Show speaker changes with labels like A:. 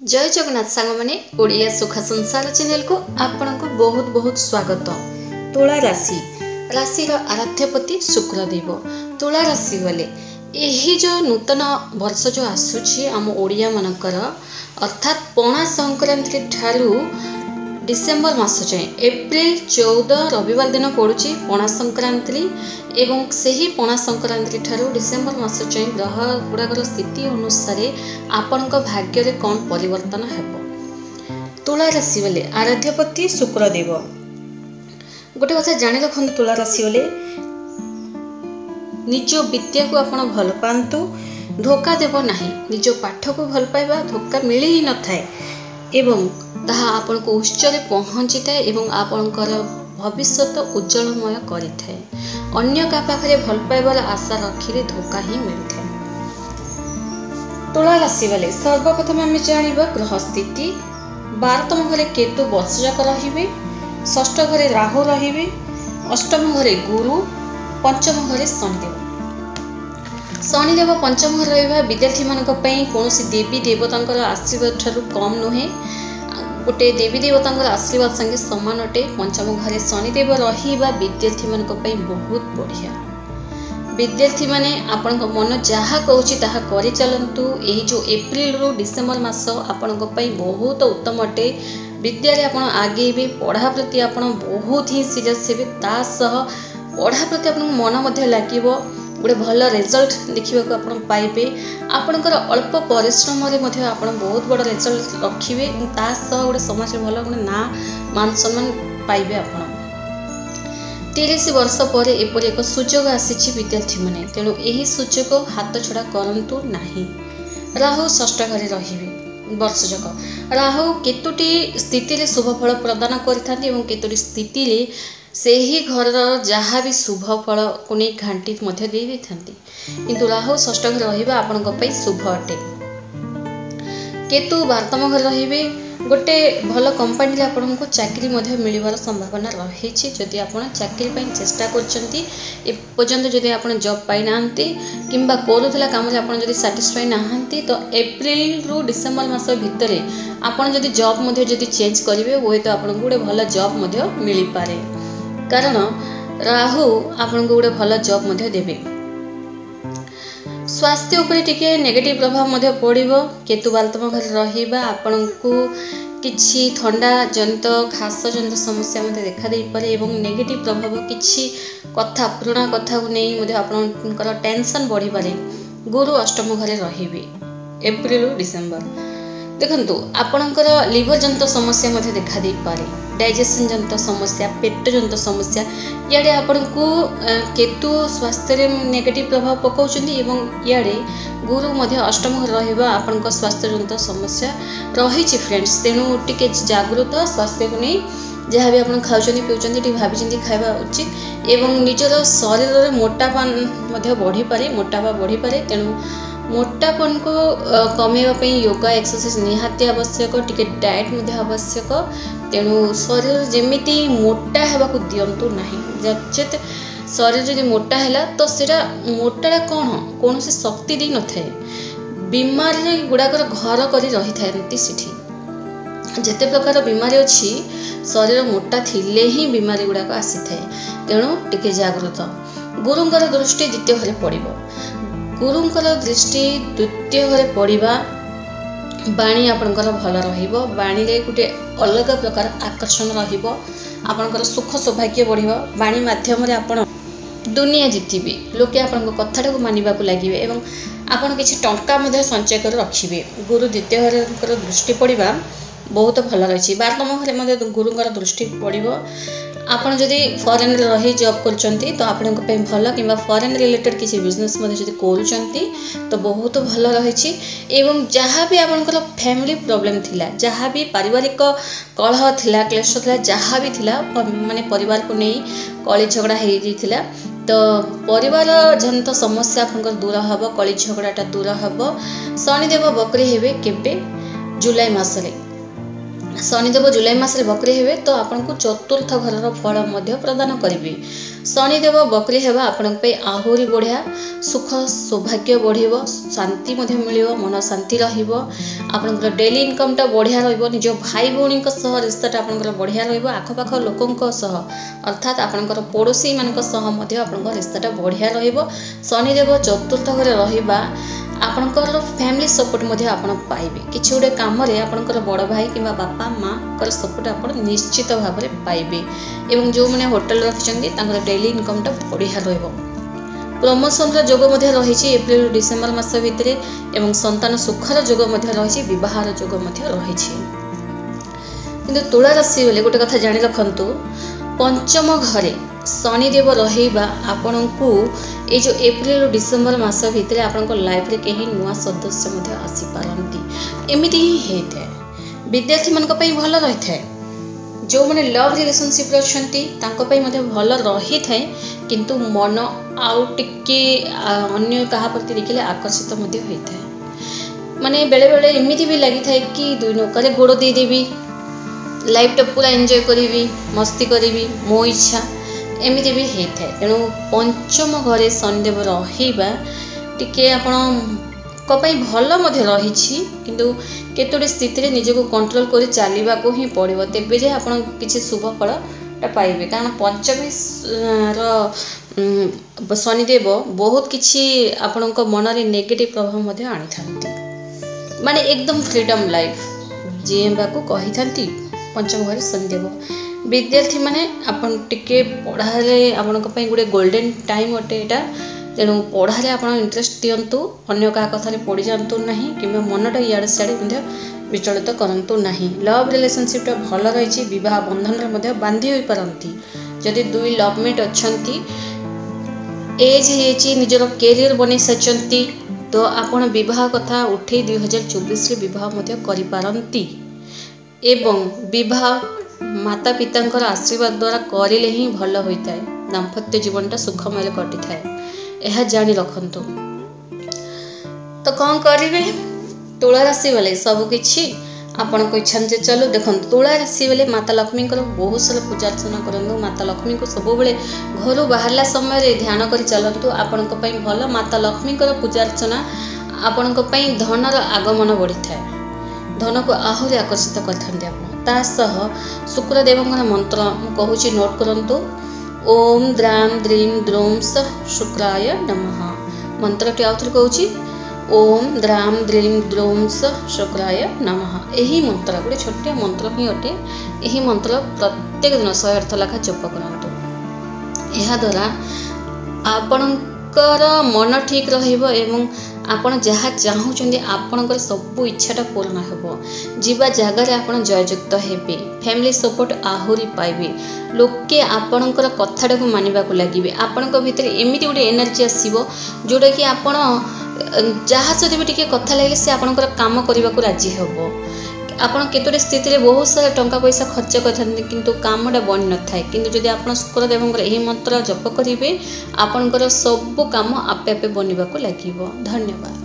A: जय जगन्नाथ सांग मैंने ओडिया सुख संसार चैनल को आपण को बहुत बहुत स्वागत। तुला राशि राशि आराध्यपति शुक्रदेव। तुला राशि वाले यही जो नूतन वर्ष जो आसूची आम ओडिया मानकर अर्थात पणा संक्रांति ठारू डिसेम्बर मास जाए एप्रिल 14 रविवार दिन पड़ुची पणा संक्रांति एवं सही पणा संक्रांति ठारू डिसेम्बर मास जाए ग्रह गुड़ाकर स्थिति अनुसार आपण भाग्य रे कौन परिवर्तन हेब। तुला राशि वाले आराध्यपति शुक्रदेव। गोटे कथा जानी रखु तुला राशि वाले निज विद्या को आपण भल पांतु धोखा देव नाही। निज पाठ को भल पाइबा धोखा मिली ही न थाए एवं ताहा आपण को उच्चरे पहुंची थाए एवं आपणकर भविष्यत उज्जवलमय करिथाए। अन्य का पाखरे भल पाइबार आशा रखिले धोखा ही मिलथाए। तुला राशि वाले सर्वप्रथम आम जानिबा ग्रह स्थिति। 12तम घरे केतु वर्ष जाक रहिबे, 6ठ घरे राहु रहिबे, 8म घरे गुरु, 5म घरे शनिदेव। शनिदेव 5म घर रहिबा विद्यार्थी मानक पई कोनोसी देवी देवतांकर आशीर्वाद ठारू कम नुहे। गोटे देवी देवतांकर आशीर्वाद संगे समान अटे। 5म घरे शनिदेव रहिबा विद्यार्थी मानक पई बहुत बढ़िया। विद्यार्थी माने आपण मन जहा कहूची ताहा करि चलंतु। एही जो एप्रिल रु डिसेम्बर मास आपण पई बहुत उत्तम अटे। विद्या रे आपण आगेबे, पढ़ा प्रति आपण बहुत ही सीरियस हेबे, ता सह पढ़ा प्रति आपण मन मध्ये लागिवो। गोटे भल रिजल्ट देखा आप पाइबे। आपणकर अल्प परिश्रम रे आपण बहुत बड़ रिजल्ट रखिए। गोटे समाज भल गोटे ना मान सम्मान पाइबे। आपण 30 वर्ष पर एपरि एक सुजोग आसी विद्यार्थी माने, तेणु यही सुजोग हाथ छड़ा करंतु नाही। राहु 6ठ घरे रहिबे वर्ष जक। राहु केतुटी स्थिति रे शुभ फल प्रदान करिथांती एवं केतुटी स्थिति रे से ही घर जहाँ भी शुभ फल को नहीं घांटी दे देथांती। किंतु राहु 6ठ घर रहिबा आपनक पई शुभ अटे। केतु 12तम घर रहिबे। गोटे भल कंपनी रे आपनको चाकरी मध्ये मिलिबार संभावना रहिछि। जदि आपण चाकरी पई चेष्टा करचंती ए पर्यंत जदि आपण जॉब पाइ नांती किंबा कोरुथला काम रे आपण जदि सैटिस्फाई नाहंती तो एप्रिल रु डिसेम्बर मास भितरे आपण जदि जॉब मध्ये जदि चेंज करिवे ओय तो आपनको गोटे भल जॉब मध्ये मिलि पारे। कारण राहु आपन को गोटे भल जॉब मध्ये देबे। स्वास्थ्य उपरे टिके नेगेटिव प्रभाव मध्ये पड़िबो। केतु 12तम घर रहिबा आपन को किछि ठंडा जनित खास जनित समस्या मध्ये देखा देई पारे एवं नेगेटिव प्रभाव किछि कथा पुराना कथा को नै मध्ये आपनकर टेंशन बढ़ी पारे। गुरु 8म घरे रहिबे एप्रिल डिसेम्बर। देखंतु आपनकर लिवर जनित समस्या मध्ये देखा देई पारे। डाइजेशन जनित समस्या, पेट जनित समस्या, याडे आपनको केतु स्वास्थ्य रे नेगेटिव प्रभाव पकाउछन्ती एवं याडे गुरु मध्ये 8म घर रहिबा आपनको स्वास्थ्य जनित समस्या रहिछि फ्रेंड्स। तेणु टिके जागृत स्वास्थ्य को नै जहाँ भी आप खाऊँ पिउछन्ती टिके भाबिचिंती खाइबा उचित एवं निजर शरीर रे मोटापन मध्ये बढ़ी पारे, मोटापा बढ़ी पारे। तेणु मोटापन को कमेवा पई योगा एक्सरसाइज निहाती आवश्यक, टिके डाएट मध्ये आवश्यक। तेणु शरीर जेमिति मोटा हेबाकू दियंतु नाही। जचेत शरीर जदि मोटा हैला तो सेटा मोटाटा कौन से शक्ति दी न थाए। बीमारी गुड़ाकर घर करी रही थाएंती सेठी। जेते प्रकार बीमारी अछि शरीर मोटा थिले ही बीमारी गुड़ाक आसी थाए। तेणु टिके जागृत। गुरुंकर दृष्टि द्वितीय घरे पड़िबो। गुरुंकर दृष्टि द्वितीय घरे पड़िबा बाणी आपनकर भल रहिबो। बाणी रे गुटे अलग प्रकार आकर्षण रहिबो। आपनकर सुख सौभाग्य बढ़िबो। बाणी माध्यम रे आपण दुनिया जितिबे। लोके आपनक कथाटा को मानिबा को लागिबे एवं आपण किछि टंका मध्ये संचय कर रखिबे। गुरु द्वितीय घरे दृष्टि पड़िबा बहुत भल रही। 12तम घरे मध्ये गुरुंकर दृष्टि पड़िबो। आपण जदि फॉरेन रे रही जॉब करचंती तो आपन पे भल किंबा फॉरेन रिलेटेड किसी बिजनेस मध्ये जदि करचंती तो बहुत भल रही। एवं जहाँ भी आपनकर फैमिली प्रॉब्लम थिला, जहाँ भी पारिवारिक कलह थिला, क्लेश थिला, जहाँ भी थिला माने परिवार को नहीं कली झगड़ा हे दिथिला तो परिवार जनित समस्या आपनकर दूर हबो। कली झगड़ाटा दूर हबो। शनिदेव बकरी हेबे केबे जुलाई मासरे शनिदेव जुलाई मासरे बकरी हेबे तो आपनको चतुर्थ घरर फल मध्य प्रदान करेंगे। शनिदेव बकरी हेबा आपन पे आहुरी बढ़िया सुख सौभाग्य बढ़िबो, शांति मध्य मिलिबो, मन शांति रहिबो, आपनकर डेली इनकम टा बढ़िया रहिबो, निज भाई भौणी सह रिश्ताटा आपनकर बढ़िया रहिबो, आखपाख लोकंक सह अर्थात आपनकर पड़ोशी मानक सह मध्य आपनकर रिश्ताटा बढ़िया रहिबो। शनिदेव चतुर्थ घरे रहिबा आपनकर फैमिली सपोर्ट मध्य आपन पाइबे। किछि गोटे काम रे आपनकर बड़ भाई किंबा बापा माँ कर सपोर्ट आपन निश्चित भाव में पाइबे। एवं जो मैंने होटल रखिछन्ती तांकर डेली इनकम टा बढ़िया रहिबो। प्रमोशन रो जोग मध्य रहिछि एप्रिल डिसेम्बर मास भितरे एवं संतान सुखर जोग मध्य रहिछि, विवाहर जोग मध्य रहिछि। किंतु तुला राशि बेले गोटे कथा जानि रखंतु, पंचम घरे शनिदेव रहिबा आपनकु ए जो एप्रिल डिसेम्बर मास भितरे आपनको लाइफ रे केही नुआ सदस्य मध्य आसी पारंती। एमिति ही हेते विद्यार्थी मानक पई भल रहि थाए, जो माने लव रिलेशनशिप रे अछंती तांको पई मध्य भल रहि थाए, किंतु मन आउ टिके अन्य कहा प्रति देखिले आकर्षित मध्य होई थाए। माने बेले बेले एमिति भी लागि थाए कि दुई नौकर गोड़ दे देबी, लाइफ टा पूरा एंजॉय करिवि, मस्ती करिवि, मो इच्छा एमिति भी होई थाए। तेणु पंचम घरे शनिदेव रहिबा टिके आपण कपाई भल मध्य रहिछि, किंतु केतोडी स्थिति रे निजको कंट्रोल करि चालिबा को ही पड़िबो, तेबे जे आपण किछि शुभ फल टा पाइबे। कारण पंचमी रो शनिदेव बहुत किछि आपणको मन रे नेगेटिव प्रभाव मध्य आनि थांती, माने एकदम फ्रीडम लाइफ जीवा को कहि थांती पंचम घरे शनिदेव। विद्यार्थी माने आपण टिके पढ़ारे आपणको पई गुडे गोल्डन टाइम अटे एटा। तेणु पढ़ारे आपण इंटरेस्ट दियंतु, अन्य का कथारे पड़ी जांतु नाही, किंबा मनटा इयाडे सियाडे मध्य विचलित करंतु नाही। लव रिलेशनशिप टा भल रहिछि, विवाह बंधन रे मध्य बांधी होई परंती। जदि दुई लवमेट अछंती, एज हेछि, निजरो कैरियर बनै सचंती, तो आपण विवाह कथा उठे 2024 रे विवाह मध्य करि पारंती। एवं विवाह माता पितांकर आशीर्वाद द्वारा करिले ही भल होइताय, दाम्पत्य जीवनटा सुखमय कटि थाए, यह जानी रखंतु। तो कौन करिवे तुला राशि वाले सब किछि आपण को इच्छा से चलो देखंतु। तुला राशि वाले माता लक्ष्मी को बहुत सारा पूजा अर्चना करंतु। माता लक्ष्मी को सब बेले घर बाहरला समय रे ध्यान करि चलंतु, आपण को पई भल। माता लक्ष्मी को पूजा अर्चना आपण को पई धनर आगमन बढ़ि थाए, धन को आहुरी आकर्षित करथांते आपण। ता सह शुक्रदेवଙ୍କର मंत्र मु कहूची नोट करंतु। ओम द्राम द्रीम द्रोम स शुक्राय नमः। मंत्रटी आउथर कहूची ओम द्राम द्रीम द्रोम स शुक्राय नमः। एही मंत्र गोटे छोटिया मंत्र ही अटे। एही मंत्र प्रत्येक दिन 108 लाखा जप करंतु। एहा द्वारा आपणकर मन ठीक रहिबो एवं आपण जहाँ चाहूचंदी आपणकर सब इच्छाटा पूर्ण हेबो। जीवा जगार आपण जययुक्त हेबे, फैमिली सपोर्ट आहुरी पाइबे, लोके आपणकर कथाटा को मानिबा को लागिबे। आपणक भितर एमिति गोटे एनर्जी आसीबो जोटा कि आपण जहाँ सहित भी टिके कथा लागले से आपणकर काम करबा को राजी हेबो। आपण केतोरे स्थिति रे बहुत सारा टंका पैसा खर्च करथांती, किंतु कामटा बन न थाए। किंतु जदि आपण शुक्रदेवंकर एही मंत्र जप करिवे, आपणकर सब काम आपे आपे बनिबा को लागिबो। धन्यवाद।